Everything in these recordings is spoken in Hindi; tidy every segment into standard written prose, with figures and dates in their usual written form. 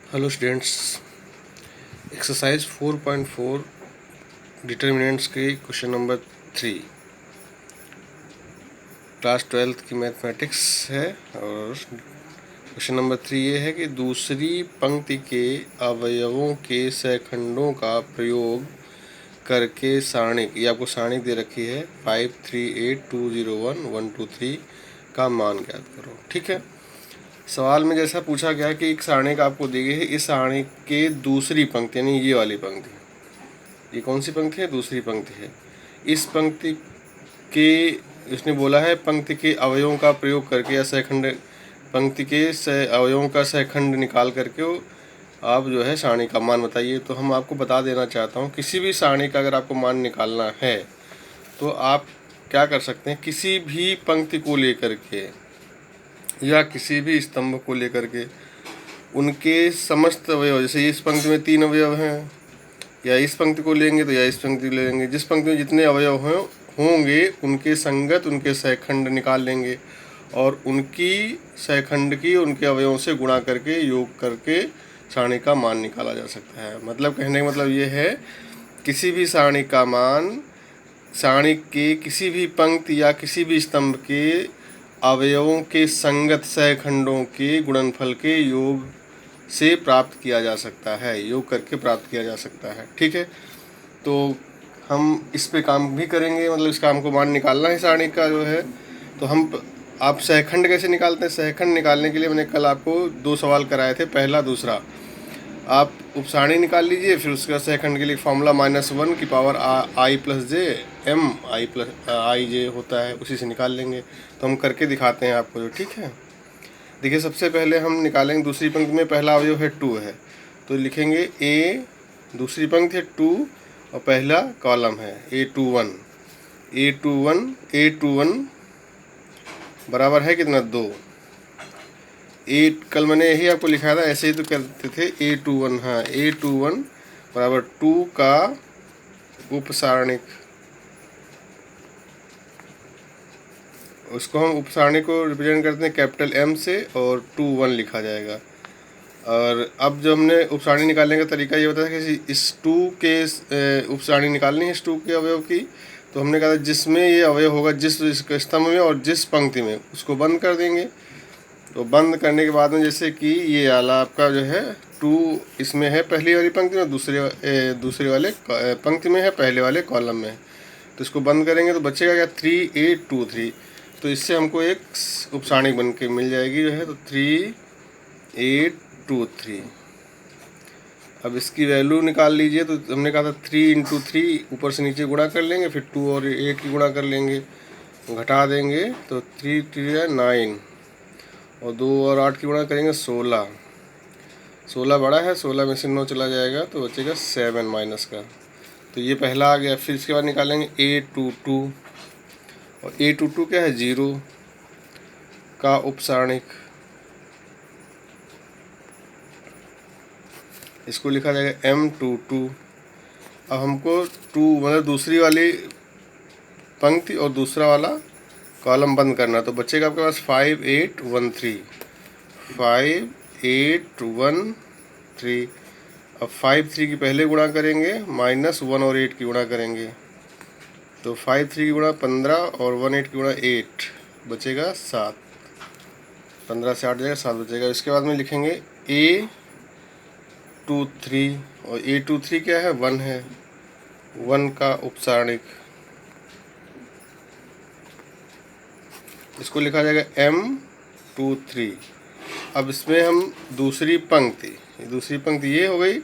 हेलो स्टूडेंट्स, एक्सरसाइज 4.4 डिटर्मिनेंट्स के क्वेश्चन नंबर 3 क्लास 12th की मैथमेटिक्स है। और क्वेश्चन नंबर 3 ये है कि दूसरी पंक्ति के अवयवों के सहखंडों का प्रयोग करके सारणिक, ये आपको सारणिक दे रखी है 5 3 8 2 0 1 1 2 3 का मान ज्ञात करो। ठीक है, सवाल में जैसा पूछा गया कि एक सारणिक आपको दी गई है, इस सारणिक के दूसरी पंक्ति यानी ये वाली पंक्ति, ये कौन सी पंक्ति है? दूसरी पंक्ति है। इस पंक्ति के इसने बोला है पंक्ति के अवयवों का प्रयोग करके या सहखंड, पंक्ति के अवयवों का सहखंड निकाल करके आप जो है सारणी का मान बताइए। तो हम आपको बता देना चाहता हूँ, किसी भी सारणी का अगर आपको मान निकालना है तो आप क्या कर सकते हैं, किसी भी पंक्ति को लेकर के या किसी भी स्तंभ को लेकर के उनके समस्त अवयव, जैसे इस पंक्ति में 3 अवयव हैं, या इस पंक्ति को लेंगे तो या इस पंक्ति को लेंगे, जिस पंक्ति में जितने अवयव होंगे उनके संगत उनके सहखंड निकाल लेंगे और उनकी सहखंड की उनके अवयवों से गुणा करके योग करके सारणी का मान निकाला जा सकता है। मतलब कहने का मतलब ये है, किसी भी सारणी का मान सारणी के किसी भी पंक्ति या किसी भी स्तंभ के अवयवों के संगत सहखंडों के गुणनफल के योग से प्राप्त किया जा सकता है, योग करके प्राप्त किया जा सकता है। ठीक है, तो हम इस पे काम भी करेंगे, मतलब इस काम को मान निकालना है सारणी का जो है। तो हम आप सहखंड कैसे निकालते हैं? सहखंड निकालने के लिए मैंने कल आपको 2 सवाल कराए थे, पहला दूसरा। आप उपसारणी निकाल लीजिए, फिर उसका सहखंड के लिए फॉर्मूला -1 की power i + j m i j होता है, उसी से निकाल लेंगे। तो हम करके दिखाते हैं आपको जो। ठीक है, देखिए सबसे पहले हम निकालेंगे, दूसरी पंक्ति में पहला अवयव है 2 है, तो लिखेंगे a, दूसरी पंक्ति है 2 और पहला कॉलम है A21 बराबर है कितना? 2। कल मैंने यही आपको लिखा था, ऐसे ही तो करते थे। A21, हाँ A21 बराबर 2 का उपसारणिक, उसको हम उपसारणी को रिप्रेजेंट करते हैं कैपिटल M से और 21 लिखा जाएगा। और अब जो हमने उपसारणी निकालने का तरीका ये होता है कि इस 2 के उपसारणी निकालनी है इस 2 के अवयव की, तो हमने कहा था जिसमें ये अवयव होगा, जिस स्तंभ में और जिस पंक्ति में, उसको बंद कर देंगे। तो बंद करने के बाद में जैसे कि ये वाला आपका जो है 2 इसमें है पहली वाली पंक्ति में, दूसरे वाले पंक्ति में है, पहले वाले कॉलम में है, तो इसको बंद करेंगे तो बचेगा क्या? 3 8 2 3। तो इससे हमको एक उपसारणी बन के मिल जाएगी जो है, तो 3 8 2 3। अब इसकी वैल्यू निकाल लीजिए। तो हमने कहा था 3 × 3 ऊपर से नीचे गुणा कर लेंगे, फिर 2 और 8 की गुणा कर लेंगे, घटा देंगे तो 3 3 9 और 2 और 8 की गुणा करेंगे 16। 16 बड़ा है, 16 में से 9 चला जाएगा तो बचेगा 7 माइनस का। तो ये पहला आ गया। फिर इसके बाद निकालेंगे A22 और A22 क्या है? 0 का उपसारणिक, इसको लिखा जाएगा M22। अब हमको 2 मतलब दूसरी वाली पंक्ति और दूसरा वाला कॉलम बंद करना, तो बचेगा आपके पास 5 8 1 3 5 8 1 3। अब 5 3 की पहले गुणा करेंगे, -1 और 8 की गुणा करेंगे, तो 5 3 की गुणा 15 और 1 8 की गुणा 8, बचेगा 7। 15 से 8 जाएगा, 7 बचेगा। इसके बाद में लिखेंगे A23 और A23 क्या है? 1 है, 1 का उपसारणिक, इसको लिखा जाएगा M23। अब इसमें हम दूसरी पंक्ति ये हो गई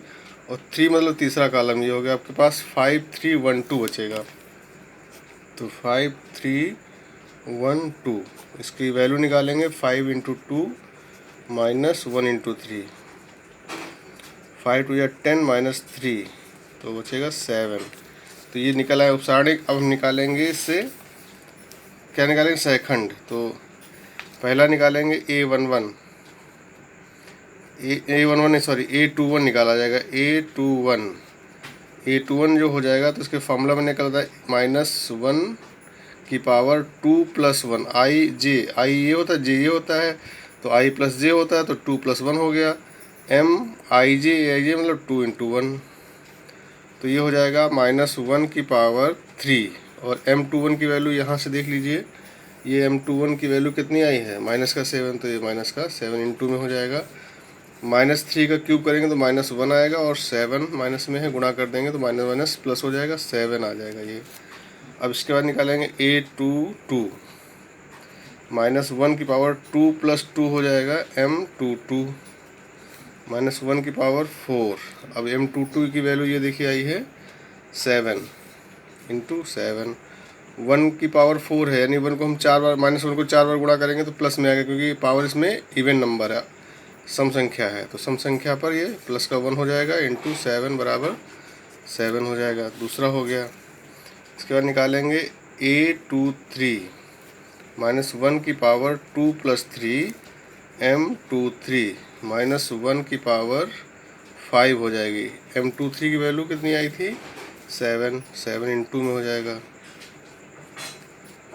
और 3 मतलब तीसरा कॉलम ये हो गया। आपके पास 5 3 1 2 बचेगा, तो 5 3 1 2, इसकी वैल्यू निकालेंगे 5 × 2 -1 × 3, 5 2 या 10 -3, तो बचेगा 7। तो ये निकला है उपसारणिक। अब हम निकालेंगे इससे क्या निकालेंगे? सहखंड। तो पहला निकालेंगे A21 नहीं सॉरी A21 निकाला जाएगा। A21 जो हो जाएगा तो इसके फॉर्मूला में निकलता है -1 की पावर 2 + 1 i j, i ये होता है, j ये होता है, तो i + j होता है, तो 2 + 1 हो गया। एम आई जे मतलब 2 इंटू 1, तो ये हो जाएगा -1 की पावर 3। और M21 की वैल्यू यहाँ से देख लीजिए, ये M21 की वैल्यू कितनी आई है, -7, तो ये -7 इंटू में हो जाएगा। -3 का क्यूब करेंगे तो -1 आएगा, और 7 माइनस में है, गुणा कर देंगे तो माइनस माइनस प्लस हो जाएगा, 7 आ जाएगा ये। अब इसके बाद निकालेंगे A22, -1 की पावर 2 + 2 हो जाएगा M22, -1 की पावर 4। अब M22 की वैल्यू ये देखिए आई है 7 इंटू 7, 1 की पावर 4 है, यानी 1 को हम 4 बार, -1 को 4 बार गुणा करेंगे तो प्लस में आएगा, क्योंकि पावर इसमें इवन नंबर है, सम संख्या है, तो सम संख्या पर ये प्लस का 1 हो जाएगा, इंटू 7 बराबर 7 हो जाएगा। दूसरा हो गया। इसके बाद निकालेंगे A23, -1 की पावर 2 + 3 M23, -1 की पावर 5 हो जाएगी। M23 की वैल्यू कितनी आई थी, 7 इंटू में हो जाएगा।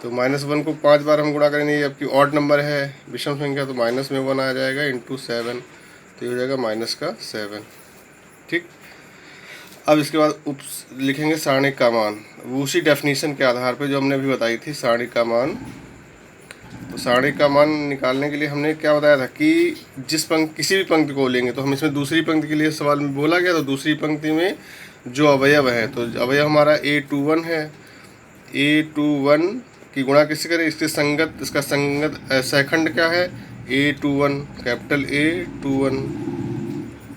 तो -1 को 5 बार हम गुणा करेंगे, जबकि ऑड नंबर है, विषम संख्या, तो माइनस में 1 आ जाएगा, इंटू 7, तो ये हो जाएगा -7। ठीक। अब इसके बाद लिखेंगे सारणिक का मान, उसी डेफिनेशन के आधार पे जो हमने अभी बताई थी सारणिक का मान। तो सारणिक का मान निकालने के लिए हमने क्या बताया था कि किसी भी पंक्ति को लेंगे, तो हम इसमें दूसरी पंक्ति के लिए सवाल में बोला गया, तो दूसरी पंक्ति में जो अवयव है, तो अवयव हमारा A21 है, A21 की गुणा किससे करें, इसके संगत, इसका संगत सहखंड क्या है, A21, कैपिटल A21,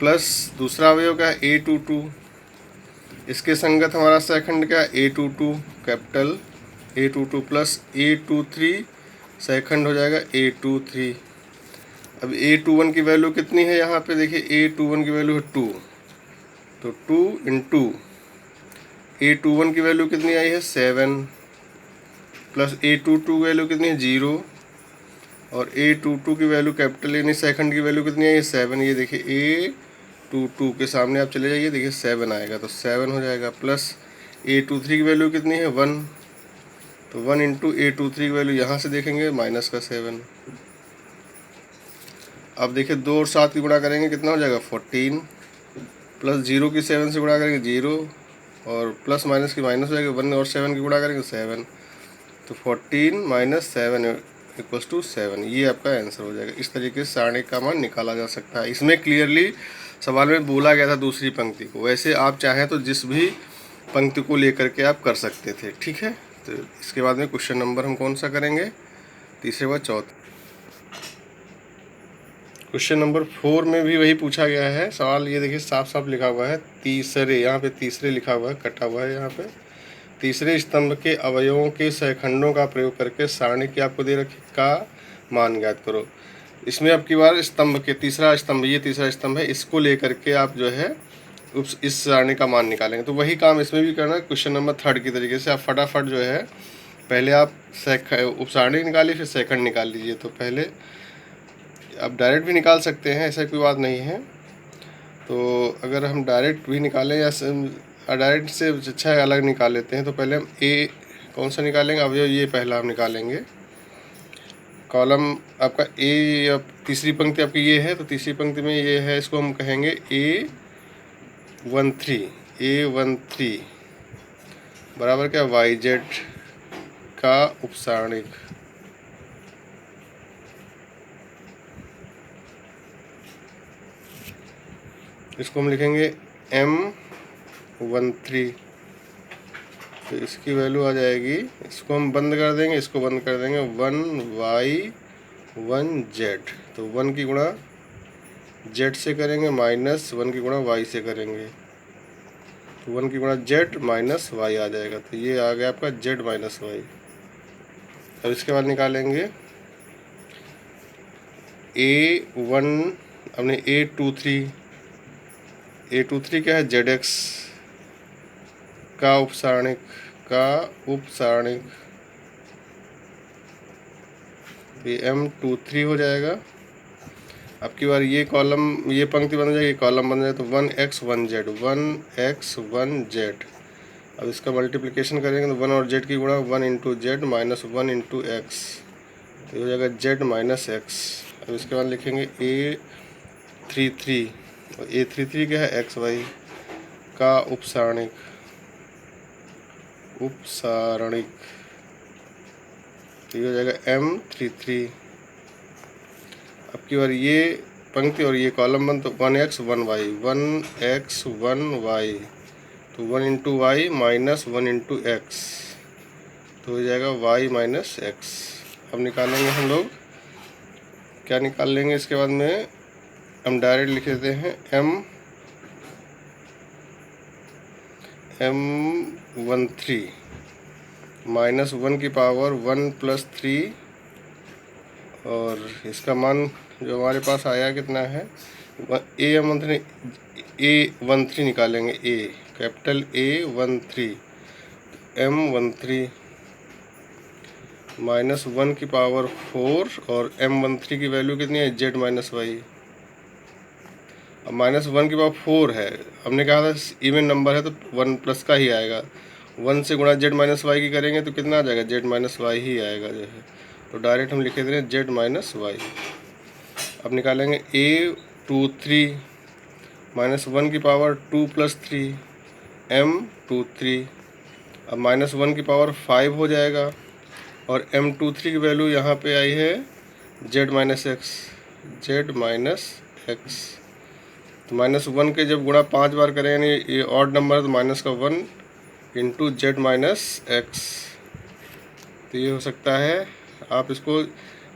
प्लस दूसरा अवयव क्या है, A22, इसके संगत हमारा सहखंड क्या है, A22, capital A22, plus A23 सहखंड हो जाएगा A23। अब A21 की वैल्यू कितनी है, यहाँ पे देखिए A21 की वैल्यू है 2, तो 2 इंटू A21 की वैल्यू कितनी आई है 7, प्लस A22 की वैल्यू कितनी है 0, और A22 की वैल्यू कैपिटल यानी सेकंड की वैल्यू कितनी आई है 7। ये देखिए A22 के सामने आप चले जाइए, देखिए 7 आएगा, तो 7 हो जाएगा, प्लस A23 की वैल्यू कितनी है 1, तो 1 इंटू A23 की वैल्यू यहाँ से देखेंगे -7। अब देखिए 2 और 7 की गुणा करेंगे कितना हो जाएगा 14, प्लस 0 की 7 से गुणा करेंगे 0, और प्लस माइनस की माइनस हो जाएगा, 1 और 7 की गुणा करेंगे 7, तो 14 - 7 = 7। ये आपका आंसर हो जाएगा। इस तरीके से सारणिक का मान निकाला जा सकता है। इसमें क्लियरली सवाल में बोला गया था दूसरी पंक्ति को, वैसे आप चाहें तो जिस भी पंक्ति को लेकर के आप कर सकते थे। ठीक है। तो इसके बाद में क्वेश्चन नंबर हम कौन सा करेंगे, तीसरे व चौथे। क्वेश्चन नंबर 4 में भी वही पूछा गया है सवाल। ये देखिए साफ साफ लिखा हुआ है तीसरे, यहाँ पे तीसरे लिखा हुआ है, कटा हुआ है यहाँ पे। तीसरे स्तंभ के अवयवों के सहखंडों का प्रयोग करके सारणी की आपको दे रखी का मान ज्ञात करो। इसमें अब की बार स्तंभ के तीसरा स्तंभ, ये तीसरा स्तंभ है, इसको लेकर के आप जो है इस सारणी का मान निकालेंगे। तो वही काम इसमें भी करना है क्वेश्चन नंबर 3 की तरीके से। आप फटाफट जो है पहले आप उप सारणी निकालिए, फिर सेकंड निकाल लीजिए। तो पहले आप डायरेक्ट भी निकाल सकते हैं, ऐसा कोई बात नहीं है। तो अगर हम डायरेक्ट भी निकालें या डायरेक्ट से अच्छा अलग निकाल लेते हैं, तो पहले हम ए कौन सा निकालेंगे, अवयव ये पहला हम निकालेंगे। कॉलम आपका ए, अब तीसरी पंक्ति आपकी ये है, तो तीसरी पंक्ति में ये है, इसको हम कहेंगे A13 बराबर क्या YZ का उपसारणिक। इसको हम लिखेंगे M13, तो इसकी वैल्यू आ जाएगी, इसको हम बंद कर देंगे, इसको बंद कर देंगे, 1Y 1Z। तो 1 की गुणा Z से करेंगे, -1 की गुणा Y से करेंगे, तो 1 की गुणा Z -Y आ जाएगा। तो ये आ गया आपका Z -Y। अब इसके बाद निकालेंगे A1, अपने A23 क्या है ZX का उपसारणिक ये M23 हो जाएगा। अब की बार ये कॉलम, ये पंक्ति बन जाएगी, कॉलम बन जाए, तो 1X 1Z। अब इसका मल्टीप्लिकेशन करेंगे तो 1 और Z की गुणा 1 इंटू Z -1 इंटू X, तो हो जाएगा Z -X। अब इसके बाद लिखेंगे A33 और A33 क्या है, एक्स वाई का उपसारणिक। तो ये हो जाएगा M33। अब की बार ये पंक्ति और ये कॉलम बन, तो 1x 1y 1x 1y, तो 1 into Y minus 1 into X, तो हो जाएगा y माइनस एक्स। अब निकालेंगे हम लोग, क्या निकाल लेंगे इसके बाद में, हम डायरेक्ट लिख देते हैं M13 माइनस 1 की पावर 1 प्लस 3, और इसका मान जो हमारे पास आया कितना है, A13 निकालेंगे, A capital A13 M13 minus 1 की पावर 4, और M13 की वैल्यू कितनी है, Z माइनस वाई। अब माइनस 1 की पावर 4 है, हमने कहा था इवन नंबर है तो 1 प्लस का ही आएगा। 1 से गुणा Z माइनस वाई की करेंगे तो कितना आ जाएगा, Z माइनस वाई ही आएगा जो है, तो डायरेक्ट हम लिख दे रहे हैं Z माइनस वाई। अब निकालेंगे A23 माइनस 1 की पावर 2 प्लस 3 M23। अब माइनस 1 की पावर 5 हो जाएगा, और M23 की वैल्यू यहाँ पे आई है Z माइनस एक्स। तो माइनस 1 के जब गुणा 5 बार करें, यानी ये ऑड नंबर है तो माइनस का 1 इंटू Z माइनस एक्स, तो ये हो सकता है। आप इसको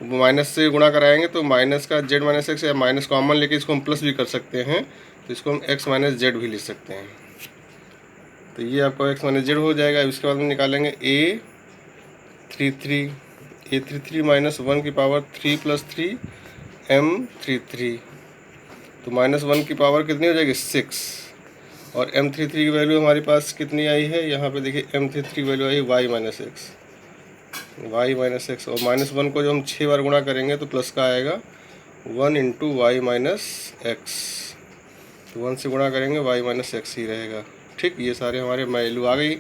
माइनस से गुणा कराएंगे तो माइनस का Z माइनस एक्स, या माइनस कॉमन लेके इसको हम प्लस भी कर सकते हैं, तो इसको हम x माइनस जेड भी लिख सकते हैं। तो ये आपका x माइनस जेड हो जाएगा। इसके बाद में निकालेंगे A33 माइनस 1 की पावर 3 प्लस 3 M33, तो माइनस 1 की पावर कितनी हो जाएगी, 6, और M33 की वैल्यू हमारे पास कितनी आई है, यहाँ पे देखिए M33 की वैल्यू आई y माइनस एक्स, और माइनस 1 को जो हम 6 बार गुणा करेंगे तो प्लस का आएगा 1 इंटू वाई माइनस एक्स, तो 1 से गुणा करेंगे y माइनस एक्स ही रहेगा। ठीक, ये सारे हमारे वैल्यू आ गई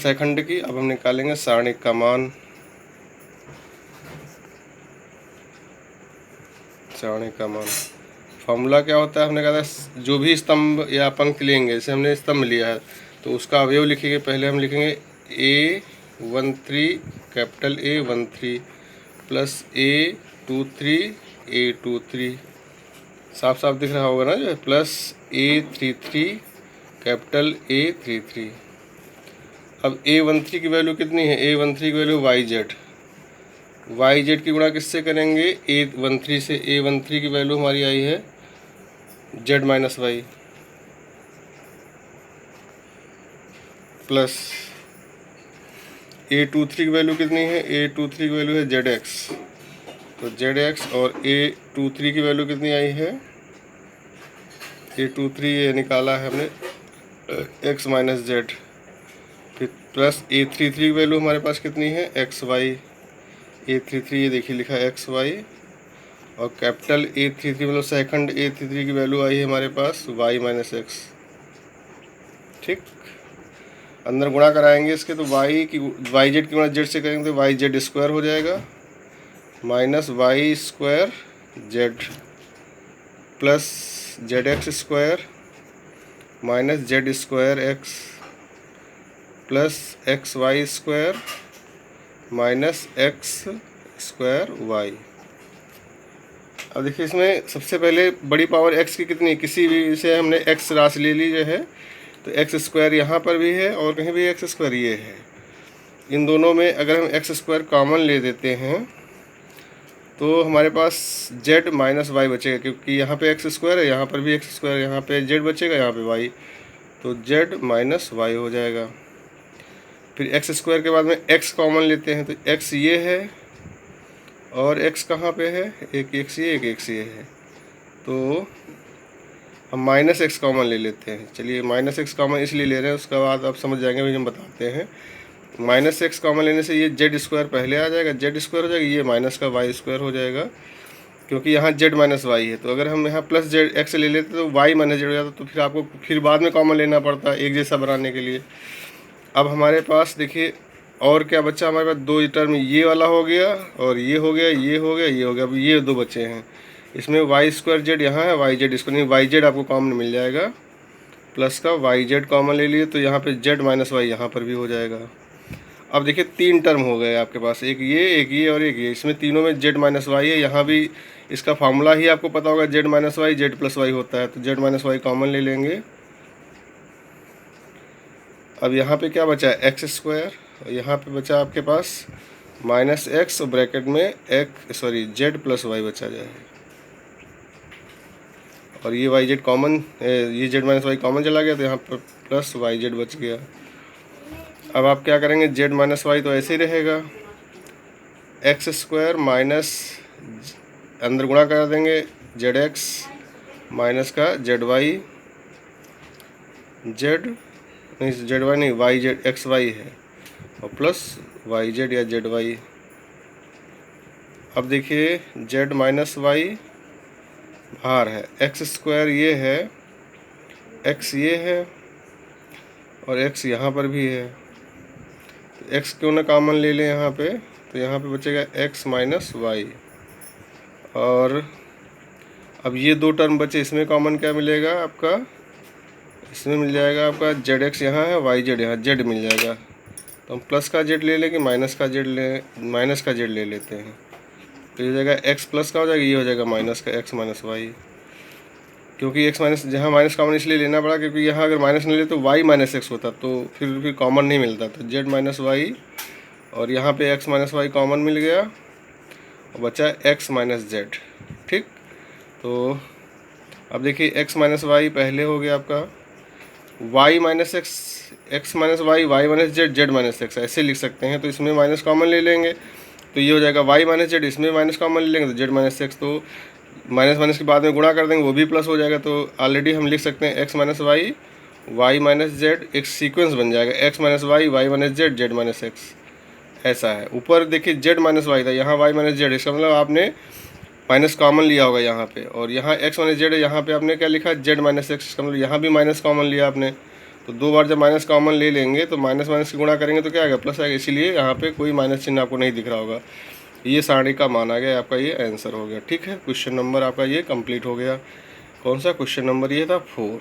सेकंड की। अब हम निकालेंगे सारणिक का मान। सारणिक का मान फॉर्मूला क्या होता है, हमने कहा था जो भी स्तंभ या पंक्ति लेंगे, जैसे हमने स्तंभ लिया है तो उसका अवयव लिखेंगे। पहले हम लिखेंगे A13 capital A13 plus A23 साफ साफ दिख रहा होगा ना जो है, प्लस A33 कैपिटल A33। अब A13 की वैल्यू कितनी है, A13 की वैल्यू YZ की गुणा किससे करेंगे, A13 से। A13 की वैल्यू हमारी आई है Z minus Y, plus A23 की वैल्यू कितनी है, A23 की वैल्यू है ZX, तो ZX, और A23 की वैल्यू कितनी आई है, A23 ये निकाला है हमने x माइनस जेड, फिर प्लस A33 की वैल्यू हमारे पास कितनी है, XY। A33 ये देखिए लिखा है XY, और कैपिटल A33 मतलब सेकंड A33 की वैल्यू आई है हमारे पास y माइनस एक्स। ठीक, अंदर गुणा कराएंगे इसके तो YZ की गुणा Z से करेंगे तो YZ स्क्वायर हो जाएगा, minus Y square Z plus ZX square minus Z square X plus XY square minus X square Y। अब देखिए इसमें सबसे पहले बड़ी पावर x की कितनी, किसी भी से हमने x राशि ले ली जो है, तो x स्क्वायर यहाँ पर भी है और कहीं भी x स्क्वायर ये है। इन दोनों में अगर हम x स्क्वायर कॉमन ले देते हैं तो हमारे पास z माइनस वाई बचेगा, क्योंकि यहाँ पे x स्क्वायर है, यहाँ पर भी x स्क्वायर, यहाँ पे z बचेगा, यहाँ पे y, तो z माइनस वाई हो जाएगा। फिर x स्क्वायर के बाद में x कॉमन लेते हैं तो x ये है और x कहाँ पे है, एक x ये एक x ये है, तो हम माइनस एक्स कॉमन ले लेते हैं। चलिए माइनस एक्स कॉमन इसलिए ले रहे हैं, उसके बाद आप समझ जाएंगे, भी हम बताते हैं। माइनस एक्स कॉमन लेने से ये जेड स्क्वायर पहले आ जाएगा, जेड स्क्वायर हो जाएगा, ये माइनस का वाई स्क्वायर हो जाएगा, क्योंकि यहाँ जेड माइनस वाई है। तो अगर हम यहाँ प्लस जेड एक्स ले लेते तो वाई माइनस जेड हो जाता, तो फिर आपको फिर बाद में कॉमन लेना पड़ता है एक जैसा बनाने के लिए। अब हमारे पास देखिए और क्या बच्चा, हमारे पास दो टर्म, ये वाला हो गया और ये हो गया, ये हो गया, ये हो गया, अब ये दो बच्चे हैं। इसमें वाई स्क्वायर जेड यहाँ है, वाई जेड इसको नहीं, वाई जेड आपको कॉमन मिल जाएगा, प्लस का वाई जेड कॉमन ले लिए तो यहाँ पे जेड माइनस वाई यहाँ पर भी हो जाएगा। अब देखिए 3 टर्म हो गए आपके पास, एक ये और एक ये, इसमें तीनों में जेड माइनस वाई है। यहाँ भी इसका फार्मूला ही आपको पता होगा, Z minus Y Z plus Y होता है, तो जेड माइनस वाई कॉमन ले लेंगे। अब यहाँ पे क्या बचा है, एक्स स्क्वायर, और यहाँ पे बचा आपके पास माइनस एक्स और ब्रैकेट में जेड प्लस वाई बचा जाए, और ये वाई जेड कॉमन, ये जेड माइनस वाई कॉमन चला गया तो यहाँ पर प्लस वाई जेड बच गया। अब आप क्या करेंगे, जेड माइनस वाई तो ऐसे ही रहेगा, एक्स स्क्वायर माइनस अंदर गुणा कर देंगे जेड एक्स माइनस का जेड वाई, जेड नहीं जेड वाई नहीं वाई जेड एक्स वाई है, और प्लस वाई जेड या जेड वाई। अब देखिए जेड माइनस वाई बाहर है, एक्स स्क्वायर ये है, एक्स ये है और एक्स यहाँ पर भी है, तो एक्स क्यों ना कॉमन ले लें यहाँ पे, तो यहाँ पे बचेगा एक्स माइनस वाई। और अब ये 2 टर्म बचे, इसमें कॉमन क्या मिलेगा आपका, इसमें मिल जाएगा आपका जेड एक्स यहाँ है, वाई जेड यहाँ, जेड मिल जाएगा। तो हम प्लस का जेड ले लें कि माइनस का जेड ले लेते हैं, तो ये हो जाएगा एक्स प्लस का हो जाएगा, ये हो जाएगा माइनस का एक्स माइनस वाई, क्योंकि एक्स माइनस जहाँ माइनस कॉमन इसलिए लेना पड़ा क्योंकि यहाँ अगर माइनस नहीं ले तो वाई माइनस एक्स होता, तो फिर कॉमन नहीं मिलता, तो जेड माइनस वाई, और यहाँ पे एक्स माइनस वाई कॉमन मिल गया और बचा एक्स माइनस जेड। ठीक, तो अब देखिए एक्स माइनस वाई पहले हो गया आपका, Y minus X, X minus Y, Y minus Z, Z minus X, ऐसे लिख सकते हैं। तो इसमें माइनस कॉमन ले लेंगे तो ये हो जाएगा वाई माइनस जेड, इसमें माइनस कॉमन ले लेंगे तो जेड माइनस एक्स, तो माइनस माइनस के बाद में गुणा कर देंगे वो भी प्लस हो जाएगा। तो ऑलरेडी हम लिख सकते हैं X minus Y, Y minus Z, एक सीक्वेंस बन जाएगा, X minus Y, Y minus Z, Z minus X, ऐसा है। ऊपर देखिए जेड माइनस वाई था, यहाँ वाई माइनस जेड, इसका मतलब आपने माइनस कॉमन लिया होगा यहाँ पे, और यहाँ एक्स माइनस जेड है, यहाँ पे आपने क्या लिखा, जेड माइनस एक्स, इसका मतलब यहाँ भी माइनस कॉमन लिया आपने। तो 2 बार जब माइनस कॉमन ले लेंगे तो माइनस माइनस की गुणा करेंगे तो क्या आएगा, प्लस आएगा, इसीलिए यहाँ पे कोई माइनस चिन्ह आपको नहीं दिख रहा होगा। ये सारणी का मान आ गया, आपका ये आंसर हो गया। ठीक है, क्वेश्चन नंबर आपका ये कंप्लीट हो गया। कौन सा क्वेश्चन नंबर ये था, 4।